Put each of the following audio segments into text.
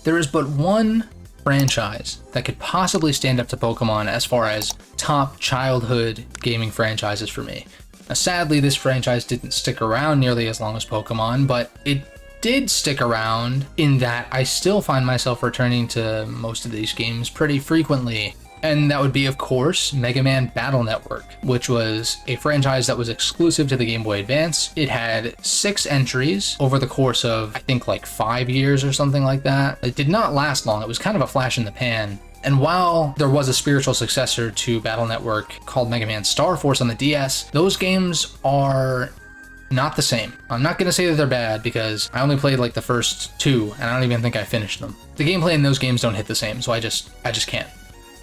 There is but one franchise that could possibly stand up to Pokemon as far as top childhood gaming franchises for me. Now, sadly, this franchise didn't stick around nearly as long as Pokemon, but it did stick around in that I still find myself returning to most of these games pretty frequently. And that would be, of course, Mega Man Battle Network, which was a franchise that was exclusive to the Game Boy Advance. It had 6 entries over the course of, I think, like 5 years or something like that. It did not last long. It was kind of a flash in the pan. And while there was a spiritual successor to Battle Network called Mega Man Star Force on the DS, those games are not the same. I'm not going to say that they're bad because I only played like the first 2 and I don't even think I finished them. The gameplay in those games don't hit the same, so I just can't.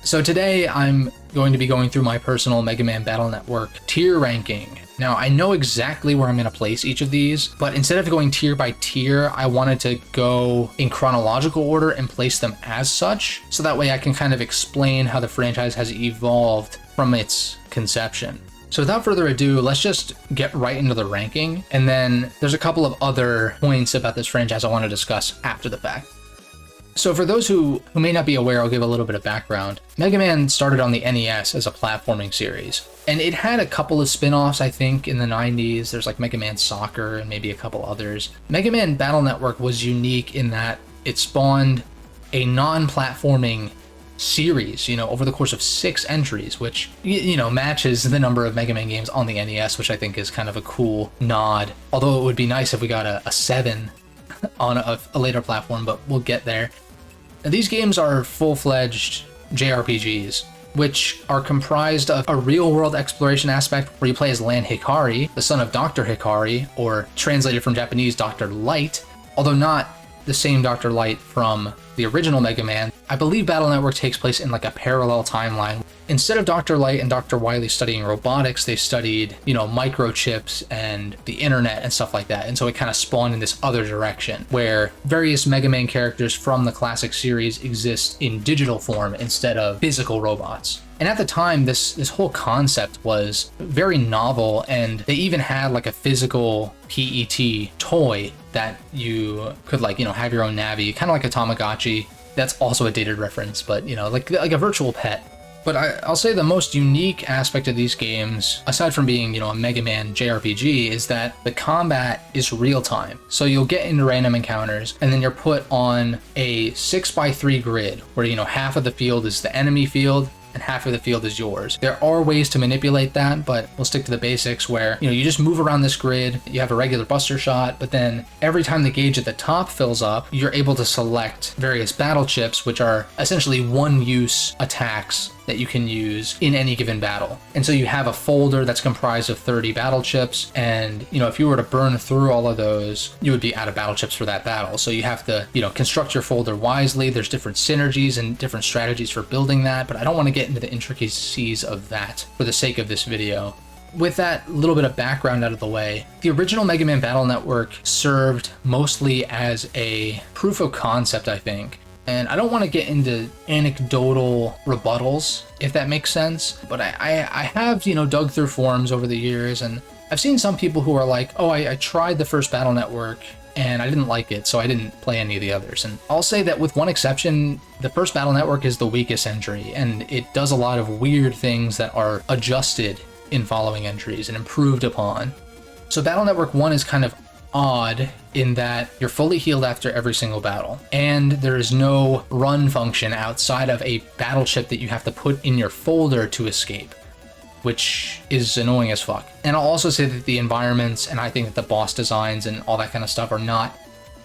So today I'm going to be going through my personal Mega Man Battle Network tier ranking. Now I know exactly where I'm going to place each of these, but instead of going tier by tier, I wanted to go in chronological order and place them as such, so that way I can kind of explain how the franchise has evolved from its conception. So without further ado, let's just get right into the ranking, and then there's a couple of other points about this franchise I want to discuss after the fact. So for those who may not be aware, I'll give a little bit of background. Mega Man started on the NES as a platforming series, and it had a couple of spin-offs, I think, in the 90s. There's like Mega Man Soccer and maybe a couple others. Mega Man Battle Network was unique in that it spawned a non-platforming series, over the course of 6 entries, which, matches the number of Mega Man games on the NES, which I think is kind of a cool nod. Although it would be nice if we got a 7 on a later platform, but we'll get there. Now, these games are full-fledged JRPGs, which are comprised of a real-world exploration aspect where you play as Lan Hikari, the son of Dr. Hikari, or translated from Japanese, Dr. Light, although not the same Dr. Light from the original Mega Man. I believe Battle Network takes place in like a parallel timeline. Instead of Dr. Light and Dr. Wily studying robotics, they studied, microchips and the internet and stuff like that. And so it kind of spawned in this other direction where various Mega Man characters from the classic series exist in digital form instead of physical robots. And at the time, this whole concept was very novel, and they even had like a physical PET toy that you could have your own Navi, kind of like a Tamagotchi. That's also a dated reference, but like a virtual pet. But I'll say the most unique aspect of these games, aside from being, a Mega Man JRPG, is that the combat is real time. So you'll get into random encounters, and then you're put on a 6x3 grid where, half of the field is the enemy field, and half of the field is yours. There are ways to manipulate that, but we'll stick to the basics where, you just move around this grid, you have a regular buster shot, but then every time the gauge at the top fills up, you're able to select various battle chips, which are essentially one-use attacks that you can use in any given battle. And so you have a folder that's comprised of 30 battle chips, and if you were to burn through all of those, you would be out of battle chips for that battle. So you have to construct your folder wisely. There's different synergies and different strategies for building that, but I don't want to get into the intricacies of that for the sake of this video. With that little bit of background out of the way, the original Mega Man Battle Network served mostly as a proof of concept, I think. And I don't want to get into anecdotal rebuttals, if that makes sense, but I have, dug through forums over the years, and I've seen some people who are like, oh, I tried the first Battle Network and I didn't like it, so I didn't play any of the others. And I'll say that with one exception, the first Battle Network is the weakest entry, and it does a lot of weird things that are adjusted in following entries and improved upon. So Battle Network 1 is kind of odd in that you're fully healed after every single battle, and there is no run function outside of a battle chip that you have to put in your folder to escape, which is annoying as fuck. And I'll also say that the environments, and I think that the boss designs and all that kind of stuff, are not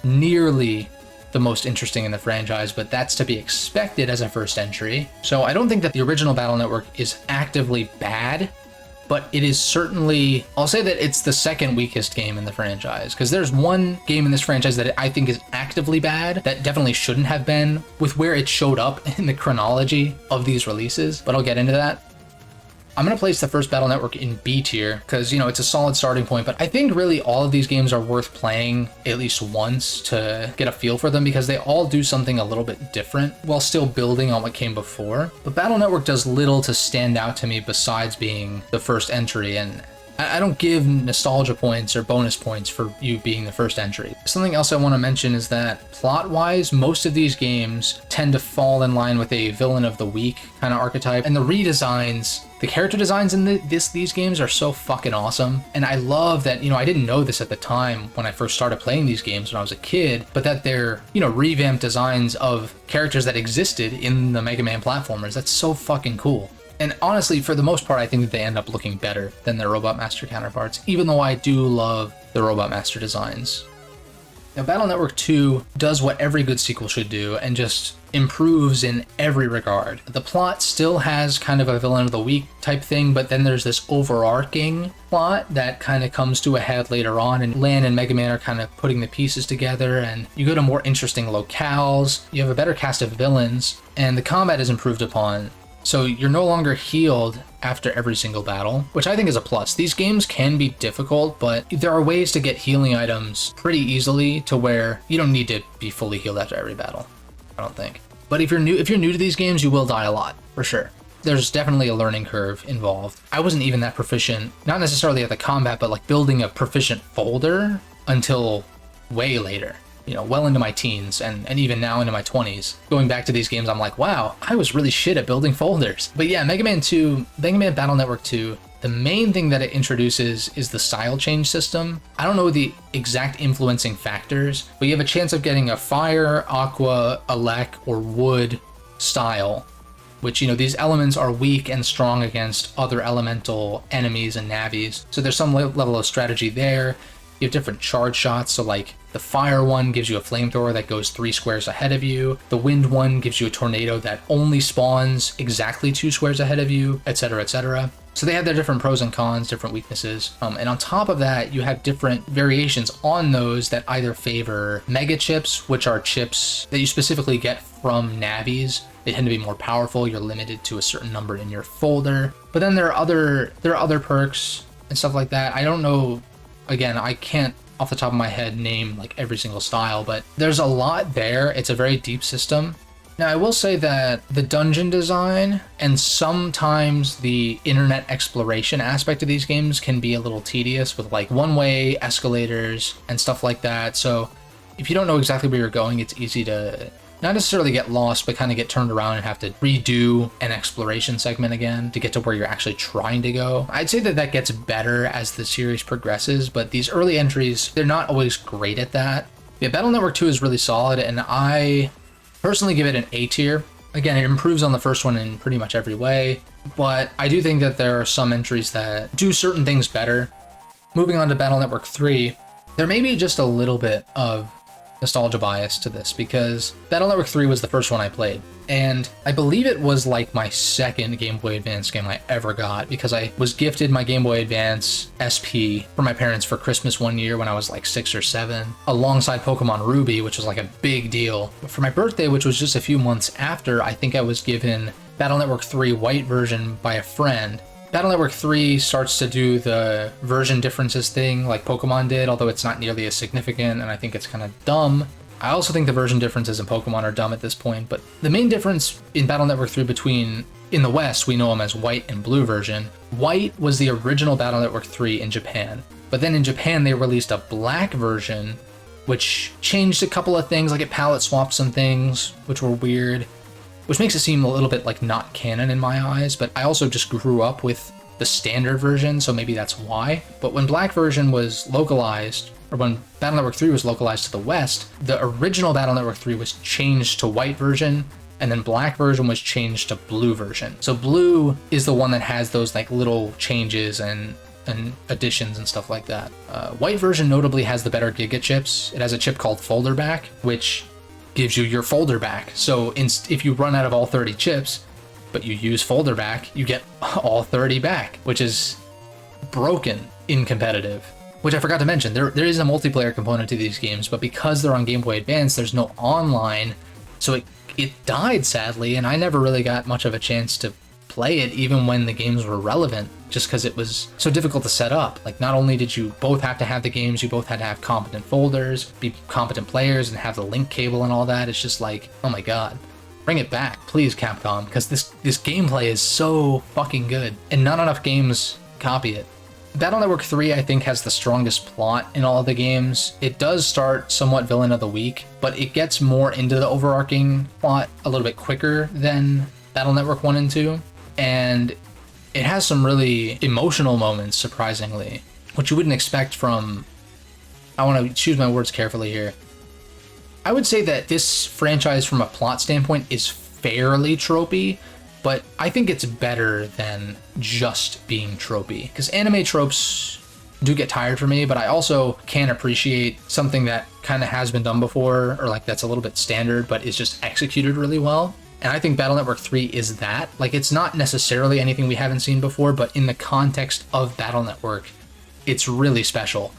nearly the most interesting in the franchise, but that's to be expected as a first entry. So I don't think that the original Battle Network is actively bad, but it is certainly, I'll say that it's the second weakest game in the franchise, because there's one game in this franchise that I think is actively bad that definitely shouldn't have been with where it showed up in the chronology of these releases, but I'll get into that. I'm going to place the first Battle Network in B tier because, it's a solid starting point, but I think really all of these games are worth playing at least once to get a feel for them because they all do something a little bit different while still building on what came before. But Battle Network does little to stand out to me besides being the first entry, and I don't give nostalgia points or bonus points for you being the first entry. Something else I want to mention is that plot-wise, most of these games tend to fall in line with a villain of the week kind of archetype, and the redesigns, the character designs in these games are so fucking awesome. And I love that, I didn't know this at the time when I first started playing these games when I was a kid, but that they're, revamped designs of characters that existed in the Mega Man platformers. That's so fucking cool. And honestly, for the most part, I think that they end up looking better than their Robot Master counterparts, even though I do love the Robot Master designs. Now, Battle Network 2 does what every good sequel should do and just improves in every regard. The plot still has kind of a villain of the week type thing, but then there's this overarching plot that kind of comes to a head later on, and Lan and Mega Man are kind of putting the pieces together, and you go to more interesting locales, you have a better cast of villains, and the combat is improved upon. So you're no longer healed after every single battle, which I think is a plus. These games can be difficult, but there are ways to get healing items pretty easily to where you don't need to be fully healed after every battle, I don't think. But if you're new to these games, you will die a lot, for sure. There's definitely a learning curve involved. I wasn't even that proficient, not necessarily at the combat, but like building a proficient folder until way later. Well into my teens and even now into my 20s. Going back to these games, I'm like, wow, I was really shit at building folders. But yeah, Mega Man Battle Network 2, the main thing that it introduces is the style change system. I don't know the exact influencing factors, but you have a chance of getting a fire, aqua, elec, or wood style, which, these elements are weak and strong against other elemental enemies and navis. So there's some level of strategy there. You have different charge shots, so like the fire one gives you a flamethrower that goes 3 squares ahead of you. The wind one gives you a tornado that only spawns exactly 2 squares ahead of you, etc., etc. So they have their different pros and cons, different weaknesses. And on top of that, you have different variations on those that either favor mega chips, which are chips that you specifically get from navis. They tend to be more powerful. You're limited to a certain number in your folder. But then there are other perks and stuff like that. I don't know. Again, I can't off the top of my head name like every single style, but there's a lot there. It's a very deep system. Now, I will say that the dungeon design and sometimes the internet exploration aspect of these games can be a little tedious with like one-way escalators and stuff like that. So if you don't know exactly where you're going, it's easy to not necessarily get lost, but kind of get turned around and have to redo an exploration segment again to get to where you're actually trying to go. I'd say that gets better as the series progresses, but these early entries, they're not always great at that. Yeah, Battle Network 2 is really solid, and I personally give it an A tier. Again, it improves on the first one in pretty much every way, but I do think that there are some entries that do certain things better. Moving on to Battle Network 3, there may be just a little bit of nostalgia bias to this because Battle Network 3 was the first one I played, and I believe it was like my second Game Boy Advance game I ever got because I was gifted my Game Boy Advance SP from my parents for Christmas one year when I was like 6 or 7, alongside Pokemon Ruby, which was like a big deal. But for my birthday, which was just a few months after, I think I was given Battle Network 3 white version by a friend. Battle Network 3 starts to do the version differences thing like Pokemon did, although it's not nearly as significant, and I think it's kind of dumb. I also think the version differences in Pokemon are dumb at this point, but the main difference in Battle Network 3 between, in the West, we know them as white and blue version. White was the original Battle Network 3 in Japan, but then in Japan they released a black version, which changed a couple of things, like it palette swapped some things, which were weird, which makes it seem a little bit like not canon in my eyes, but I also just grew up with the standard version, so maybe that's why. But when black version was localized, or when Battle Network 3 was localized to the West, the original Battle Network 3 was changed to white version, and then black version was changed to blue version. So blue is the one that has those like little changes and additions and stuff like that. White version notably has the better Giga chips. It has a chip called Folder Back, which gives you your folder back. So if you run out of all 30 chips, but you use folder back, you get all 30 back, which is broken in competitive. Which I forgot to mention, there is a multiplayer component to these games, but because they're on Game Boy Advance, there's no online, so it died sadly, and I never really got much of a chance to play it even when the games were relevant, just because it was so difficult to set up. Like, not only did you both have to have the games, you both had to have competent folders, be competent players, and have the link cable and all that. It's just like, oh my god, bring it back, please, Capcom, because this gameplay is so fucking good, and not enough games copy it. Battle Network 3, I think, has the strongest plot in all of the games. It does start somewhat villain of the week, but it gets more into the overarching plot a little bit quicker than Battle Network 1 and 2. And it has some really emotional moments, surprisingly, which you wouldn't expect from... I want to choose my words carefully here. I would say that this franchise, from a plot standpoint, is fairly tropey, but I think it's better than just being tropey. Because anime tropes do get tired for me, but I also can appreciate something that kind of has been done before, or like that's a little bit standard, but is just executed really well. And I think Battle Network 3 is that. Like, it's not necessarily anything we haven't seen before, but in the context of Battle Network, it's really special.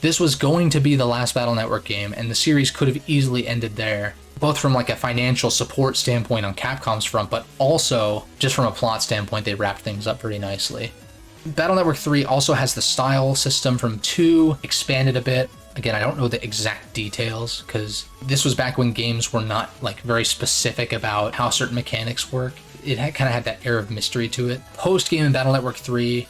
This was going to be the last Battle Network game, and the series could have easily ended there, both from like a financial support standpoint on Capcom's front, but also just from a plot standpoint, they wrapped things up pretty nicely. Battle Network 3 also has the style system from 2 expanded a bit. Again, I don't know the exact details, because this was back when games were not like very specific about how certain mechanics work. It kind of had that air of mystery to it. Post-game in Battle Network 3,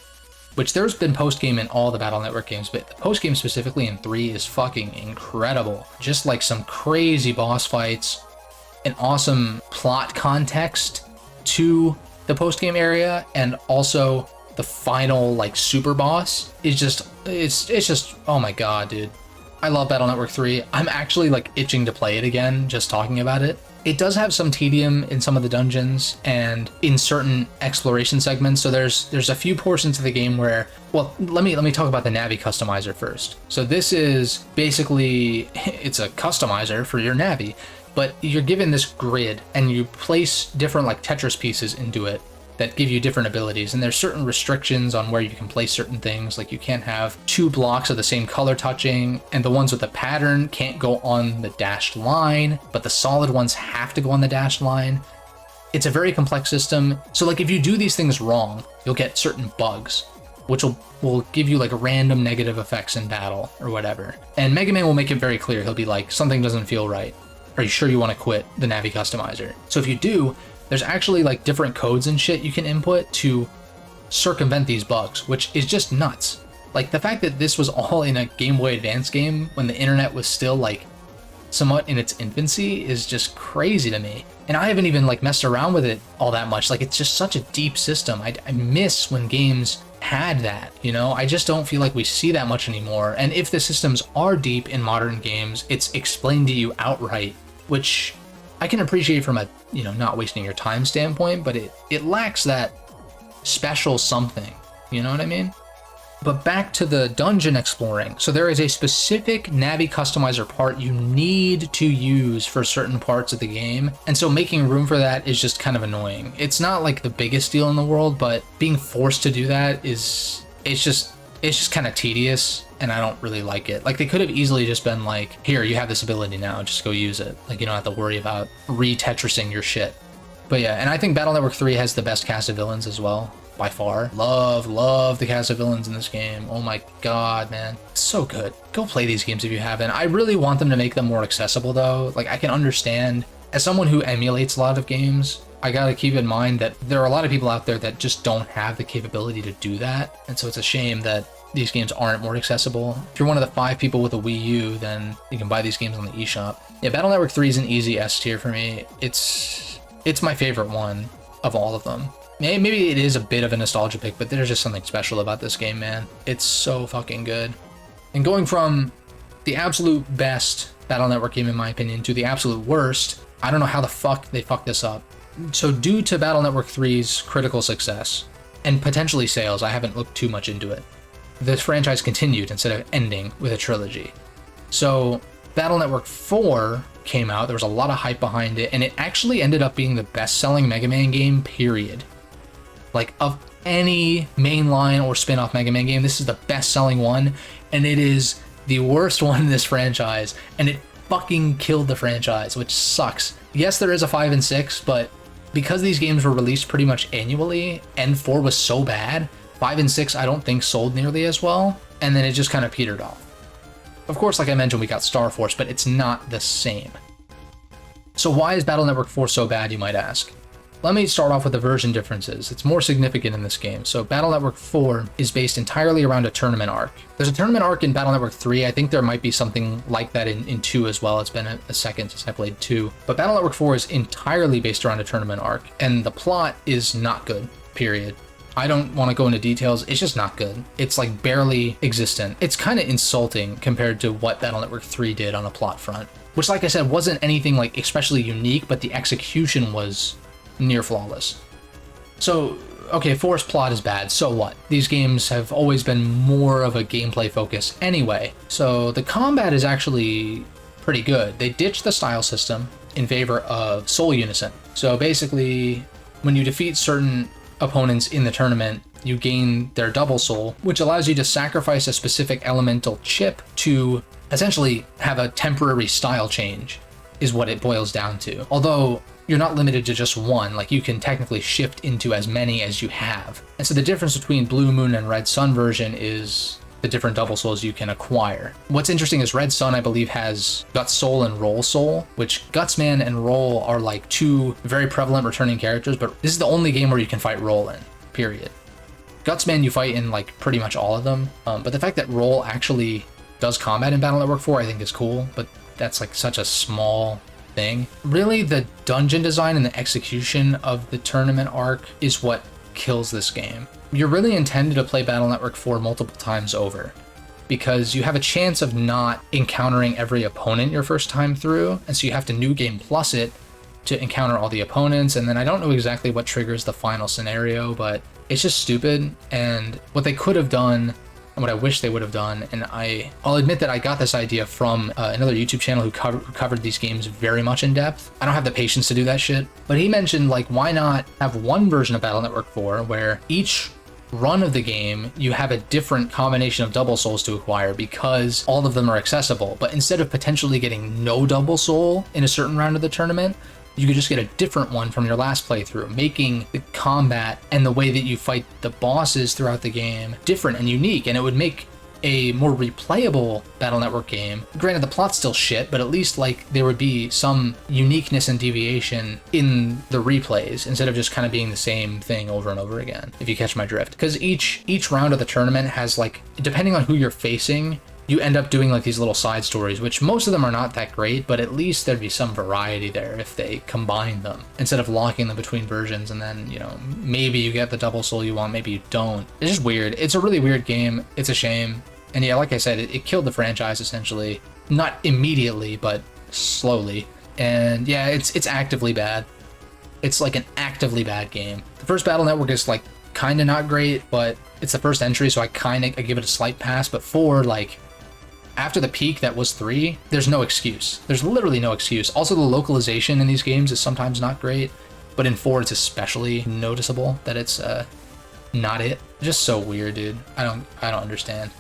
which there's been post-game in all the Battle Network games, but the post-game specifically in 3 is fucking incredible. Just like some crazy boss fights, an awesome plot context to the post-game area, and also the final like super boss is just, it's just, oh my god, dude. I love Battle Network 3. I'm actually like itching to play it again, just talking about it. It does have some tedium in some of the dungeons and in certain exploration segments. So there's a few portions of the game where, well, let me talk about the Navi customizer first. So this is basically, it's a customizer for your Navi, but you're given this grid and you place different like Tetris pieces into it that give you different abilities, and there's certain restrictions on where you can place certain things. Like you can't have 2 blocks of the same color touching, and the ones with the pattern can't go on the dashed line, but the solid ones have to go on the dashed line. It's a very complex system. So like if you do these things wrong, you'll get certain bugs, which will give you like random negative effects in battle or whatever. And Mega Man will make it very clear. He'll be like, something doesn't feel right. Are you sure you want to quit the Navi customizer? So if you do, there's actually like different codes and shit you can input to circumvent these bugs, which is just nuts. Like the fact that this was all in a Game Boy Advance game when the internet was still like somewhat in its infancy is just crazy to me. And I haven't even like messed around with it all that much. Like it's just such a deep system. I miss when games had that, you know? I just don't feel like we see that much anymore. And if the systems are deep in modern games, it's explained to you outright, which I can appreciate from a, you know, not wasting your time standpoint, but it lacks that special something, you know what I mean? But back to the dungeon exploring. So there is a specific Navi customizer part you need to use for certain parts of the game, and so making room for that is just kind of annoying. It's not like the biggest deal in the world, but being forced to do that is, it's just kind of tedious, and I don't really like it. Like they could have easily just been like, here, you have this ability now, just go use it. Like you don't have to worry about re-Tetrising your shit. But yeah, and I think Battle Network 3 has the best cast of villains as well, by far. Love the cast of villains in this game. Oh my god, man. It's so good. Go play these games if you haven't. I really want them to make them more accessible though. Like I can understand, as someone who emulates a lot of games, I gotta keep in mind that there are a lot of people out there that just don't have the capability to do that. And so it's a shame that these games aren't more accessible. If you're one of the 5 people with a Wii U, then you can buy these games on the eShop. Yeah, Battle Network 3 is an easy S tier for me. It's my favorite one of all of them. Maybe it is a bit of a nostalgia pick, but there's just something special about this game, man. It's so fucking good. And going from the absolute best Battle Network game in my opinion to the absolute worst, I don't know how the fuck they fucked this up. So due to Battle Network 3's critical success, and potentially sales, I haven't looked too much into it, the franchise continued instead of ending with a trilogy. So Battle Network 4 came out, there was a lot of hype behind it, and it actually ended up being the best-selling Mega Man game, period. Like, of any mainline or spin-off Mega Man game, this is the best-selling one, and it is the worst one in this franchise, and it fucking killed the franchise, which sucks. Yes, there is a 5 and 6, but because these games were released pretty much annually, and 4 was so bad, 5 and 6 I don't think sold nearly as well, and then it just kind of petered off. Of course, like I mentioned, we got Star Force, but it's not the same. So why is Battle Network 4 so bad, you might ask? Let me start off with the version differences. It's more significant in this game. So Battle Network 4 is based entirely around a tournament arc. There's a tournament arc in Battle Network 3. I think there might be something like that in 2 as well. It's been a second since I played 2. But Battle Network 4 is entirely based around a tournament arc, and the plot is not good, period. I don't want to go into details. It's just not good. It's like barely existent. It's kind of insulting compared to what Battle Network 3 did on a plot front, which, like I said, wasn't anything like especially unique, but the execution was near flawless. So, okay, 4's plot is bad, so what? These games have always been more of a gameplay focus anyway. So the combat is actually pretty good. They ditched the style system in favor of soul unison. So basically, when you defeat certain opponents in the tournament, you gain their double soul, which allows you to sacrifice a specific elemental chip to essentially have a temporary style change, is what it boils down to. Although you're not limited to just one, like you can technically shift into as many as you have. And so the difference between Blue Moon and Red Sun version is the different double souls you can acquire. What's interesting is Red Sun, I believe, has Guts Soul and Roll Soul, which Gutsman and Roll are like two very prevalent returning characters, but this is the only game where you can fight Roll in, period. Gutsman you fight in like pretty much all of them, but the fact that Roll actually does combat in Battle Network 4 I think is cool, but that's like such a small thing. Really, the dungeon design and the execution of the tournament arc is what kills this game. You're really intended to play Battle Network 4 multiple times over, because you have a chance of not encountering every opponent your first time through, and so you have to New Game Plus it to encounter all the opponents, and then I don't know exactly what triggers the final scenario, but it's just stupid. And what they could have done, and what I wish they would have done, and I'll admit that I got this idea from another YouTube channel who covered these games very much in depth. I don't have the patience to do that shit, but he mentioned, like, why not have one version of Battle Network 4 where each run of the game you have a different combination of double souls to acquire, because all of them are accessible. But instead of potentially getting no double soul in a certain round of the tournament, you could just get a different one from your last playthrough, making the combat and the way that you fight the bosses throughout the game different and unique, and it would make a more replayable Battle Network game. Granted, the plot's still shit, but at least like there would be some uniqueness and deviation in the replays instead of just kind of being the same thing over and over again, if you catch my drift. Because each round of the tournament has, like, depending on who you're facing, you end up doing like these little side stories, which most of them are not that great, but at least there'd be some variety there if they combine them instead of locking them between versions, and then, you know, maybe you get the double soul you want, maybe you don't. It's just weird. It's a really weird game. It's a shame. And yeah, like I said, it killed the franchise essentially. Not immediately, but slowly. And yeah, it's actively bad. It's like an actively bad game. The first Battle Network is like kind of not great, but it's the first entry, so I give it a slight pass. But 4, like, after the peak that was 3, there's no excuse. There's literally no excuse. Also, the localization in these games is sometimes not great, but in 4 it's especially noticeable that it's not it. Just so weird, dude. I don't understand.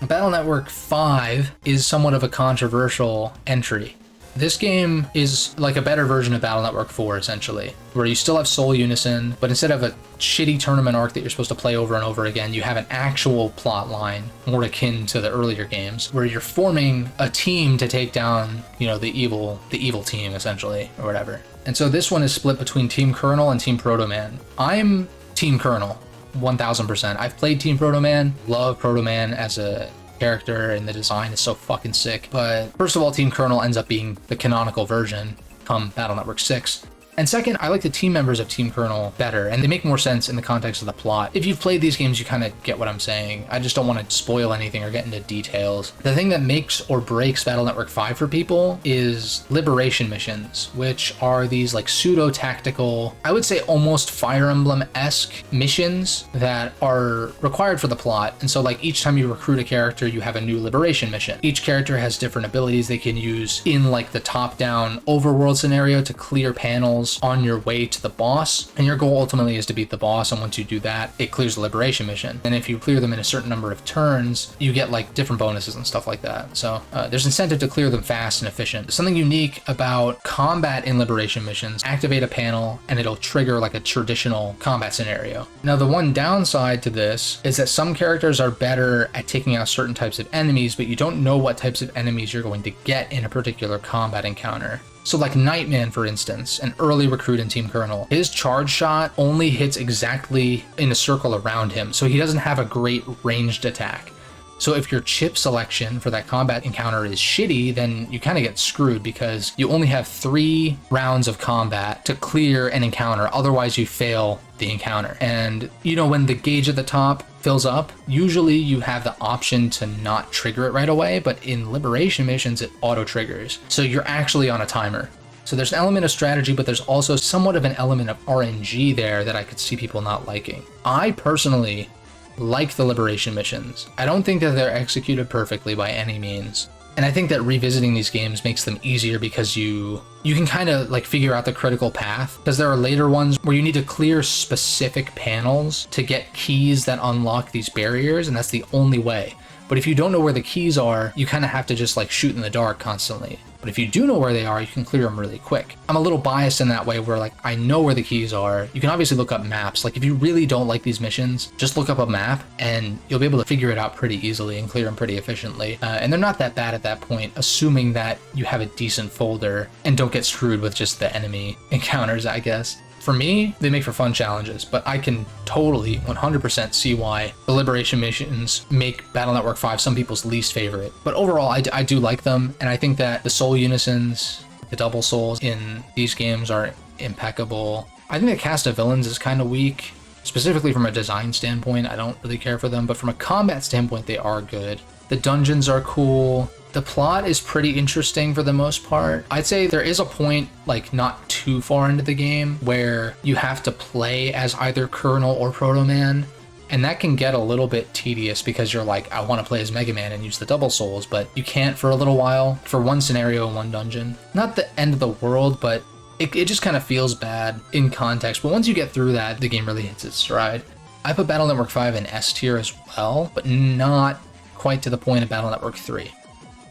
Battle Network 5 is somewhat of a controversial entry. This game is like a better version of Battle Network 4, essentially, where you still have Soul Unison, but instead of a shitty tournament arc that you're supposed to play over and over again, you have an actual plot line more akin to the earlier games, where you're forming a team to take down, you know, the evil team, essentially, or whatever. And so this one is split between Team Colonel and Team Proto Man. I'm Team Colonel, 1000%. I've played Team Proto Man, love Proto Man as a character, and the design is so fucking sick. But first of all, Team Colonel ends up being the canonical version come Battle Network 6. And second, I like the team members of Team Colonel better, and they make more sense in the context of the plot. If you've played these games, you kind of get what I'm saying. I just don't want to spoil anything or get into details. The thing that makes or breaks Battle Network 5 for people is liberation missions, which are these like pseudo-tactical, I would say almost Fire Emblem-esque missions that are required for the plot. And so like each time you recruit a character, you have a new liberation mission. Each character has different abilities they can use in like the top-down overworld scenario to clear panels on your way to the boss, and your goal ultimately is to beat the boss, and once you do that, it clears the liberation mission. And if you clear them in a certain number of turns, you get like different bonuses and stuff like that. So there's incentive to clear them fast and efficient. Something unique about combat in liberation missions: activate a panel and it'll trigger like a traditional combat scenario. Now, the one downside to this is that some characters are better at taking out certain types of enemies, but you don't know what types of enemies you're going to get in a particular combat encounter. So like Nightman, for instance, an early recruit in Team Colonel, his charge shot only hits exactly in a circle around him, so he doesn't have a great ranged attack. So if your chip selection for that combat encounter is shitty, then you kind of get screwed because you only have 3 rounds of combat to clear an encounter, otherwise you fail the encounter. And you know, when the gauge at the top fills up, usually you have the option to not trigger it right away, but in Liberation missions it auto triggers. So you're actually on a timer. So there's an element of strategy, but there's also somewhat of an element of RNG there that I could see people not liking. I personally like the Liberation missions. I don't think that they're executed perfectly by any means. And I think that revisiting these games makes them easier because you can kind of like figure out the critical path, because there are later ones where you need to clear specific panels to get keys that unlock these barriers, and that's the only way. But if you don't know where the keys are, you kind of have to just like shoot in the dark constantly. But if you do know where they are, you can clear them really quick. I'm a little biased in that way where like I know where the keys are. You can obviously look up maps. Like if you really don't like these missions, just look up a map and you'll be able to figure it out pretty easily and clear them pretty efficiently. And they're not that bad at that point, assuming that you have a decent folder and don't get screwed with just the enemy encounters, I guess. For me, they make for fun challenges, but I can totally 100% see why the Liberation missions make Battle Network 5 some people's least favorite. But overall, I do like them, and I think that the soul unisons, the double souls in these games are impeccable. I think the cast of villains is kind of weak, specifically from a design standpoint. I don't really care for them, but from a combat standpoint, they are good. The dungeons are cool. The plot is pretty interesting for the most part. I'd say there is a point, like not too far into the game, where you have to play as either Colonel or Proto Man, and that can get a little bit tedious because you're like, I want to play as Mega Man and use the double souls, but you can't for a little while, for one scenario and one dungeon. Not the end of the world, but it just kind of feels bad in context. But once you get through that, the game really hits its stride. I put Battle Network 5 in S tier as well, but not quite to the point of Battle Network 3.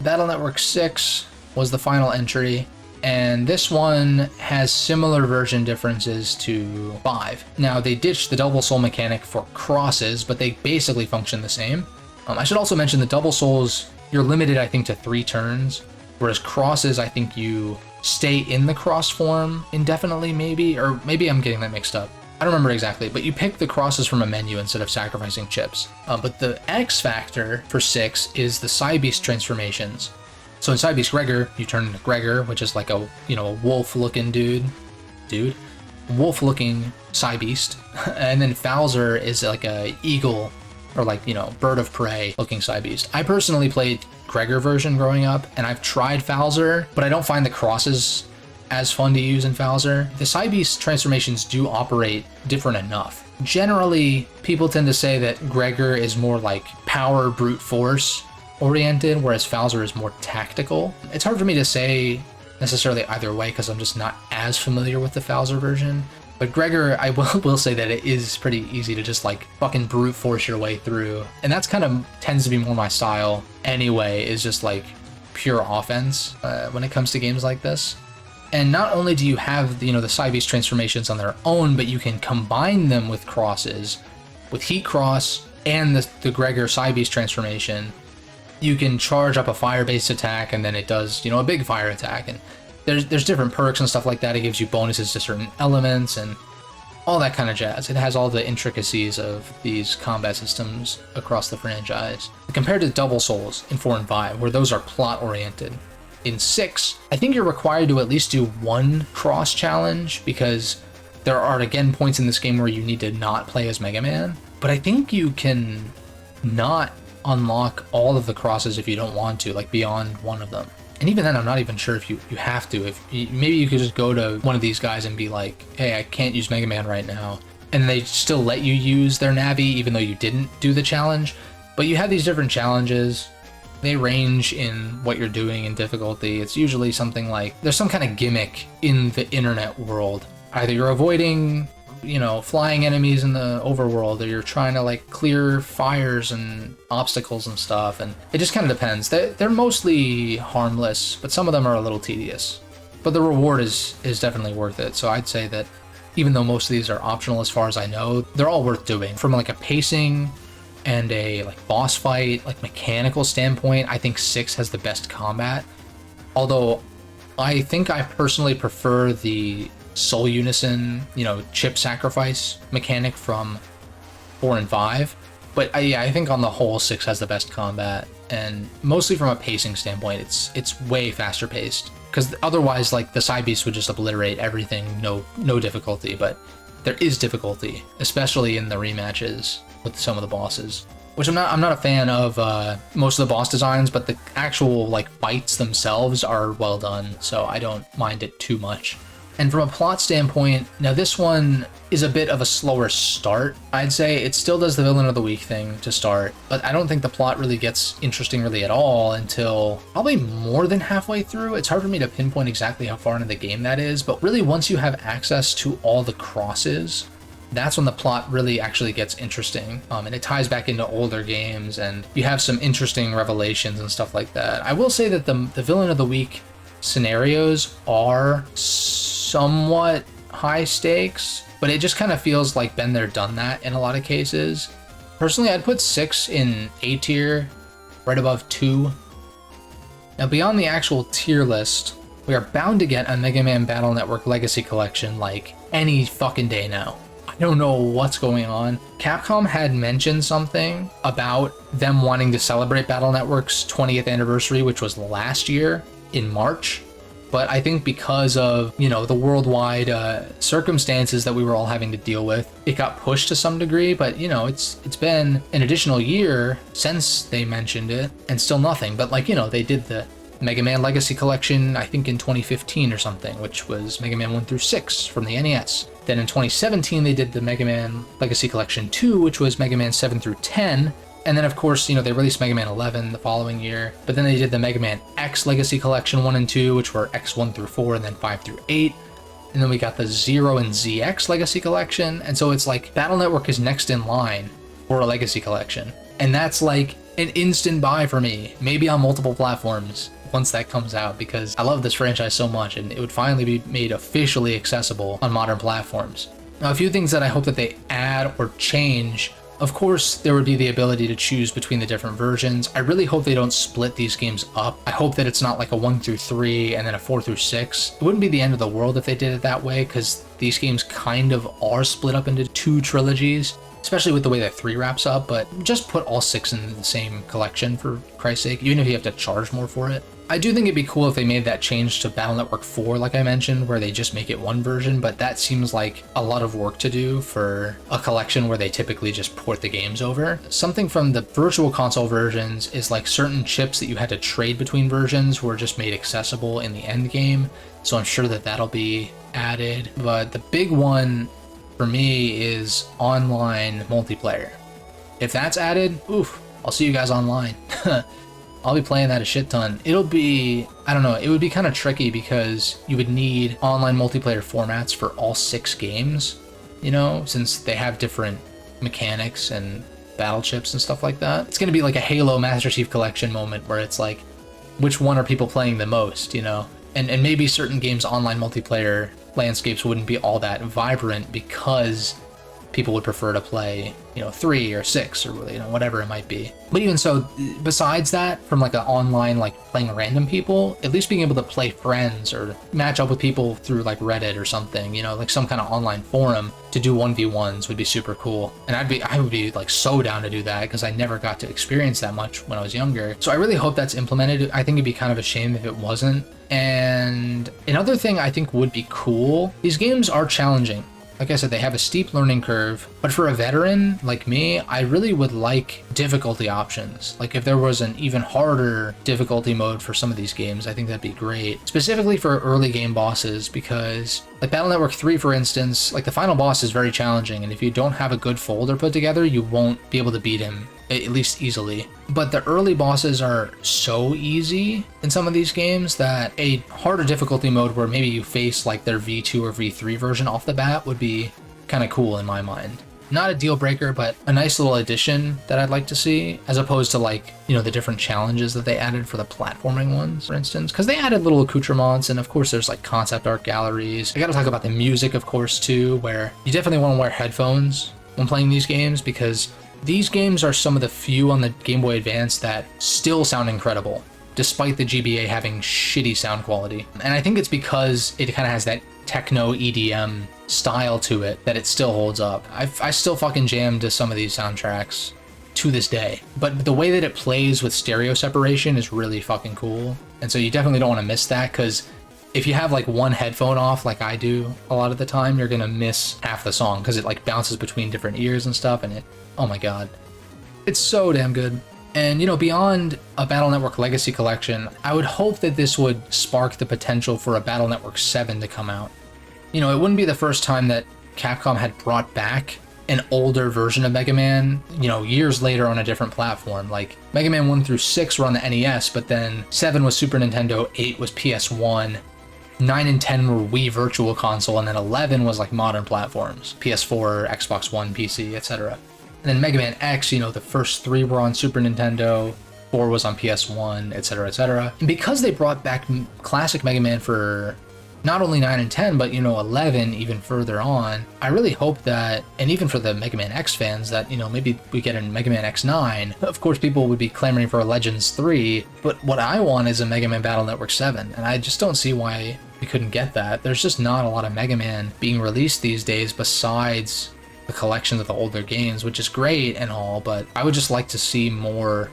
Battle Network 6 was the final entry, and this one has similar version differences to 5. Now, they ditched the double soul mechanic for crosses, but they basically function the same. I should also mention the double souls, you're limited, I think, to 3 turns, whereas crosses, I think you stay in the cross form indefinitely, maybe, or maybe I'm getting that mixed up. I don't remember exactly, but you pick the crosses from a menu instead of sacrificing chips. But the X factor for 6 is the Psybeast transformations. So in Psybeast Gregor, you turn into Gregor, which is like a wolf-looking wolf-looking Psybeast. And then Falzar is like a eagle, or like, bird of prey looking Psybeast. I personally played Gregor version growing up, and I've tried Falzar, but I don't find the crosses as fun to use in Falzar. The Psybeast transformations do operate different enough. Generally, people tend to say that Gregor is more like power brute force oriented, whereas Falzar is more tactical. It's hard for me to say necessarily either way because I'm just not as familiar with the Falzar version. But Gregor, I will say that it is pretty easy to just like fucking brute force your way through. And that's kind of tends to be more my style anyway, is just like pure offense when it comes to games like this. And not only do you have the Psybeast transformations on their own, but you can combine them with crosses, with Heat Cross and the Gregor Psybeast transformation. You can charge up a fire-based attack, and then it does, a big fire attack. And there's different perks and stuff like that. It gives you bonuses to certain elements and all that kind of jazz. It has all the intricacies of these combat systems across the franchise. Compared to Double Souls in 4 and 5, where those are plot-oriented. In 6, I think you're required to at least do one cross challenge, because there are again points in this game where you need to not play as Mega Man. But I think you can not unlock all of the crosses if you don't want to, like beyond one of them. And even then, I'm not even sure if you have to. Maybe you could just go to one of these guys and be like, hey, I can't use Mega Man right now. And they still let you use their Navi even though you didn't do the challenge. But you have these different challenges. They range in what you're doing in difficulty. It's usually something like, there's some kind of gimmick in the internet world. Either you're avoiding, flying enemies in the overworld, or you're trying to like clear fires and obstacles and stuff. And it just kind of depends. They're mostly harmless, but some of them are a little tedious. But the reward is definitely worth it. So I'd say that even though most of these are optional as far as I know, they're all worth doing. From like a pacing and a like boss fight, like mechanical standpoint, I think 6 has the best combat. Although I think I personally prefer the Soul Unison, chip sacrifice mechanic from 4 and 5. But yeah, I think on the whole, 6 has the best combat, and mostly from a pacing standpoint, it's way faster paced. Because otherwise, like, the side beasts would just obliterate everything, no difficulty. But there is difficulty, especially in the rematches with some of the bosses. Which I'm not a fan of most of the boss designs, but the actual like fights themselves are well done, so I don't mind it too much. And from a plot standpoint, now this one is a bit of a slower start, I'd say. It still does the villain of the week thing to start, but I don't think the plot really gets interesting really at all until probably more than halfway through. It's hard for me to pinpoint exactly how far into the game that is, but really once you have access to all the crosses, that's when the plot really actually gets interesting, and it ties back into older games, and you have some interesting revelations and stuff like that. I will say that the villain of the week scenarios are somewhat high stakes, but it just kind of feels like been there, done that in a lot of cases. Personally, I'd put 6 in A tier, right above 2. Now, beyond the actual tier list, we are bound to get a Mega Man Battle Network Legacy Collection like any fucking day now. I don't know what's going on. Capcom had mentioned something about them wanting to celebrate Battle Network's 20th anniversary, which was last year in March. But I think because of, the worldwide circumstances that we were all having to deal with, it got pushed to some degree. But, it's been an additional year since they mentioned it, and still nothing. But, they did the Mega Man Legacy Collection, I think in 2015 or something, which was Mega Man 1 through 6 from the NES. Then in 2017, they did the Mega Man Legacy Collection 2, which was Mega Man 7 through 10. And then, of course, they released Mega Man 11 the following year. But then they did the Mega Man X Legacy Collection 1 and 2, which were X 1 through 4, and then 5 through 8. And then we got the Zero and ZX Legacy Collection. And so it's like Battle Network is next in line for a Legacy Collection. And that's like an instant buy for me, maybe on multiple platforms once that comes out, because I love this franchise so much, and it would finally be made officially accessible on modern platforms. Now, a few things that I hope that they add or change. Of course, there would be the ability to choose between the different versions. I really hope they don't split these games up. I hope that it's not like a 1 through 3 and then a 4 through 6. It wouldn't be the end of the world if they did it that way, because these games kind of are split up into 2 trilogies, especially with the way that 3 wraps up. But just put all 6 in the same collection, for Christ's sake, even if you have to charge more for it. I do think it'd be cool if they made that change to Battle Network 4, like I mentioned, where they just make it one version, but that seems like a lot of work to do for a collection where they typically just port the games over. Something from the Virtual Console versions is like certain chips that you had to trade between versions were just made accessible in the end game, so I'm sure that that'll be added. But the big one for me is online multiplayer. If that's added, oof, I'll see you guys online. I'll be playing that a shit ton. It'll be, I don't know, it would be kind of tricky because you would need online multiplayer formats for all 6 games, since they have different mechanics and battle chips and stuff like that. It's going to be like a Halo Master Chief Collection moment where it's like, which one are people playing the most, And maybe certain games' online multiplayer landscapes wouldn't be all that vibrant because people would prefer to play, 3 or 6 or, whatever it might be. But even so, besides that, from like an online, like playing random people, at least being able to play friends or match up with people through like Reddit or something, like some kind of online forum to do 1v1s would be super cool. And I would be like so down to do that because I never got to experience that much when I was younger. So I really hope that's implemented. I think it'd be kind of a shame if it wasn't. And another thing I think would be cool, these games are challenging. Like I said, they have a steep learning curve, but for a veteran like me, I really would like difficulty options. Like if there was an even harder difficulty mode for some of these games, I think that'd be great. Specifically for early game bosses, because like Battle Network 3, for instance, like the final boss is very challenging, and if you don't have a good folder put together, you won't be able to beat him, at least easily. But the early bosses are so easy in some of these games that a harder difficulty mode where maybe you face like their V2 or V3 version off the bat would be kind of cool in my mind. Not a deal breaker, but a nice little addition that I'd like to see, as opposed to like, the different challenges that they added for the platforming ones, for instance, because they added little accoutrements, and of course there's like concept art galleries. I gotta talk about the music, of course, too, where you definitely want to wear headphones when playing these games, because these games are some of the few on the Game Boy Advance that still sound incredible, despite the GBA having shitty sound quality. And I think it's because it kind of has that techno EDM style to it that it still holds up. I still fucking jam to some of these soundtracks to this day, but the way that it plays with stereo separation is really fucking cool. And so you definitely don't want to miss that, because if you have like one headphone off like I do a lot of the time, you're gonna miss half the song because it like bounces between different ears and stuff, and oh my god, it's so damn good. And you know, beyond a Battle Network Legacy Collection, I would hope that this would spark the potential for a Battle Network 7 to come out. You know, it wouldn't be the first time that Capcom had brought back an older version of Mega Man, you know, years later on a different platform. Like Mega Man 1 through 6 were on the NES, but then 7 was Super Nintendo, 8 was PS1, 9 and 10 were Wii Virtual Console, and then 11 was like modern platforms, PS4, Xbox One, PC, etc. And then Mega Man X, you know, the first 3 were on Super Nintendo, 4 was on PS1, etc., etc. And because they brought back classic Mega Man for not only 9 and 10, but, you know, 11 even further on, I really hope that, and even for the Mega Man X fans, that, you know, maybe we get a Mega Man X9. Of course, people would be clamoring for a Legends 3, but what I want is a Mega Man Battle Network 7, and I just don't see why we couldn't get that. There's just not a lot of Mega Man being released these days besides the collections of the older games, which is great and all, but I would just like to see more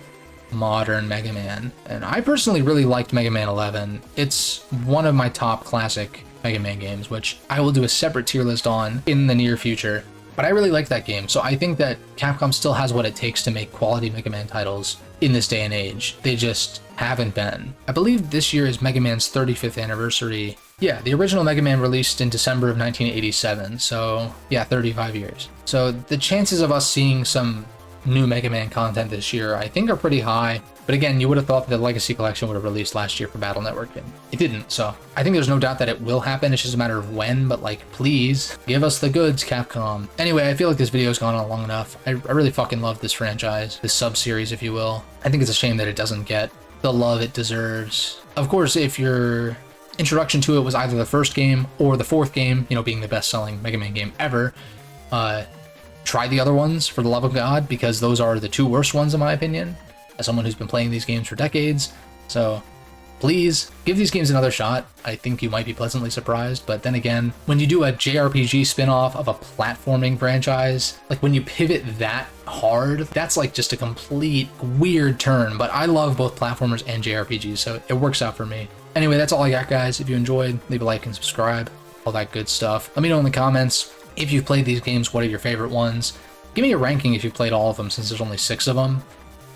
modern Mega Man. And I personally really liked Mega Man 11. It's one of my top classic Mega Man games, which I will do a separate tier list on in the near future. But I really like that game, so I think that Capcom still has what it takes to make quality Mega Man titles in this day and age. They just haven't been. I believe this year is Mega Man's 35th anniversary. Yeah, the original Mega Man released in December of 1987, so yeah, 35 years. So the chances of us seeing some new Mega Man content this year, I think, are pretty high. But again, you would have thought that the Legacy Collection would have released last year for Battle Network, and it didn't. So I think there's no doubt that it will happen. It's just a matter of when, but like, please give us the goods, Capcom. Anyway, I feel like this video's gone on long enough. I really fucking love this franchise, this sub-series, if you will. I think it's a shame that it doesn't get the love it deserves. Of course, if your introduction to it was either the first game or the fourth game, you know, being the best-selling Mega Man game ever, try the other ones, for the love of God, because those are the 2 worst ones in my opinion, as someone who's been playing these games for decades. So please give these games another shot. I think you might be pleasantly surprised. But then again, when you do a JRPG spin-off of a platforming franchise, like when you pivot that hard, that's like just a complete weird turn. But I love both platformers and JRPGs, so it works out for me. Anyway, that's all I got, guys. If you enjoyed, leave a like and subscribe, all that good stuff. Let me know in the comments if you've played these games, what are your favorite ones? Give me a ranking if you've played all of them, since there's only 6 of them.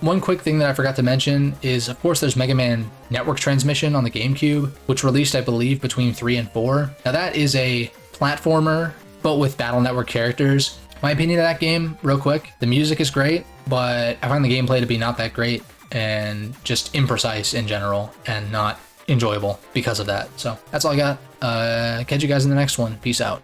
One quick thing that I forgot to mention is, of course, there's Mega Man Network Transmission on the GameCube, which released, I believe, between 3 and 4. Now that is a platformer, but with Battle Network characters. My opinion of that game, real quick, the music is great, but I find the gameplay to be not that great, and just imprecise in general, and not enjoyable because of that. So that's all I got. Catch you guys in the next one. Peace out.